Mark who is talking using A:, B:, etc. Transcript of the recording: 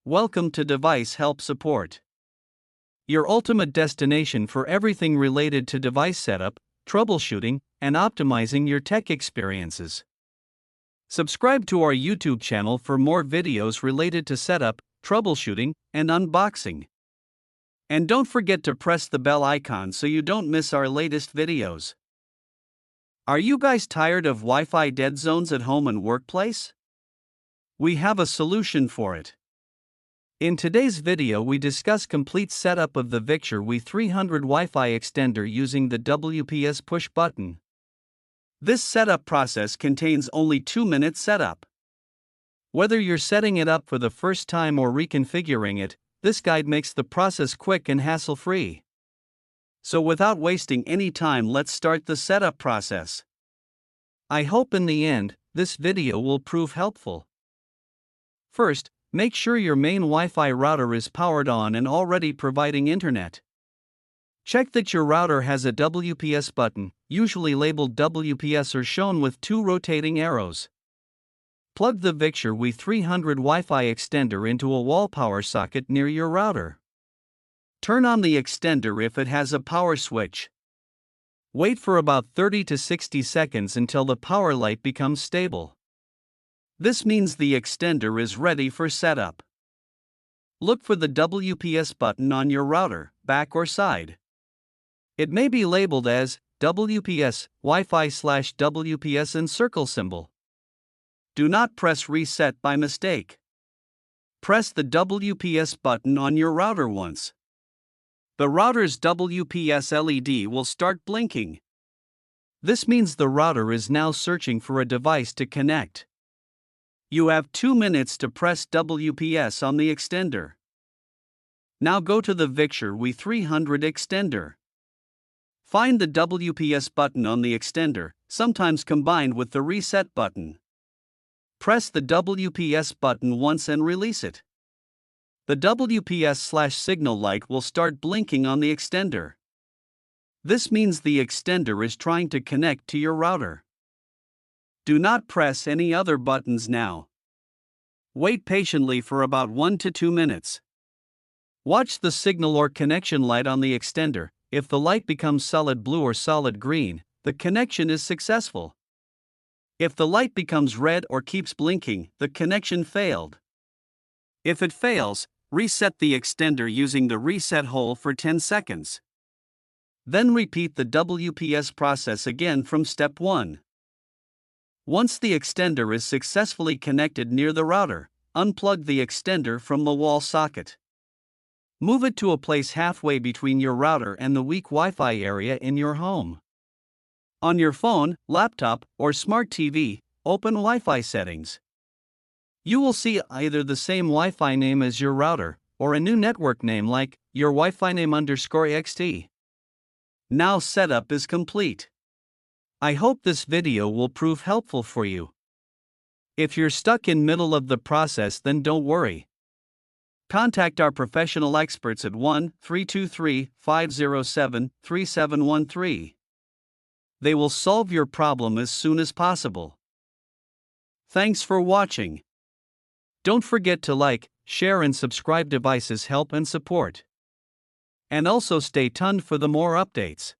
A: Welcome to Device Help Support, your ultimate destination for everything related to device setup, troubleshooting, and optimizing your tech experiences. Subscribe to our YouTube channel for more videos related to setup, troubleshooting, and unboxing. And don't forget to press the bell icon so you don't miss our latest videos. Are you guys tired of Wi-Fi dead zones at home and workplace? We have a solution for it. In today's video we discuss complete setup of the Victure WE300 Wi-Fi extender using the WPS push button. This setup process contains only 2-minute setup. Whether you're setting it up for the first time or reconfiguring it, this guide makes the process quick and hassle-free. So without wasting any time, let's start the setup process. I hope in the end, this video will prove helpful. First, make sure your main Wi-Fi router is powered on and already providing internet. Check that your router has a WPS button, usually labeled WPS or shown with 2 rotating arrows. Plug the Victure WE300 Wi-Fi extender into a wall power socket near your router. Turn on the extender if it has a power switch. Wait for about 30 to 60 seconds until the power light becomes stable. This means the extender is ready for setup. Look for the WPS button on your router, back or side. It may be labeled as WPS, Wi-Fi/WPS and circle symbol. Do not press reset by mistake. Press the WPS button on your router once. The router's WPS LED will start blinking. This means the router is now searching for a device to connect. You have 2 minutes to press WPS on the extender. Now go to the Victure WE300 extender. Find the WPS button on the extender, sometimes combined with the reset button. Press the WPS button once and release it. The WPS/signal light will start blinking on the extender. This means the extender is trying to connect to your router. Do not press any other buttons now. Wait patiently for about 1 to 2 minutes. Watch the signal or connection light on the extender. If the light becomes solid blue or solid green, the connection is successful. If the light becomes red or keeps blinking, the connection failed. If it fails, reset the extender using the reset hole for 10 seconds. Then repeat the WPS process again from step 1. Once the extender is successfully connected near the router, unplug the extender from the wall socket. Move it to a place halfway between your router and the weak Wi-Fi area in your home. On your phone, laptop, or smart TV, open Wi-Fi settings. You will see either the same Wi-Fi name as your router, or a new network name like your Wi-Fi name _xt. Now setup is complete. I hope this video will prove helpful for you. If you're stuck in middle of the process, then don't worry. Contact our professional experts at 1-323-507-3713. They will solve your problem as soon as possible. Thanks for watching. Don't forget to like, share and subscribe. Devices Help and Support. And also stay tuned for the more updates.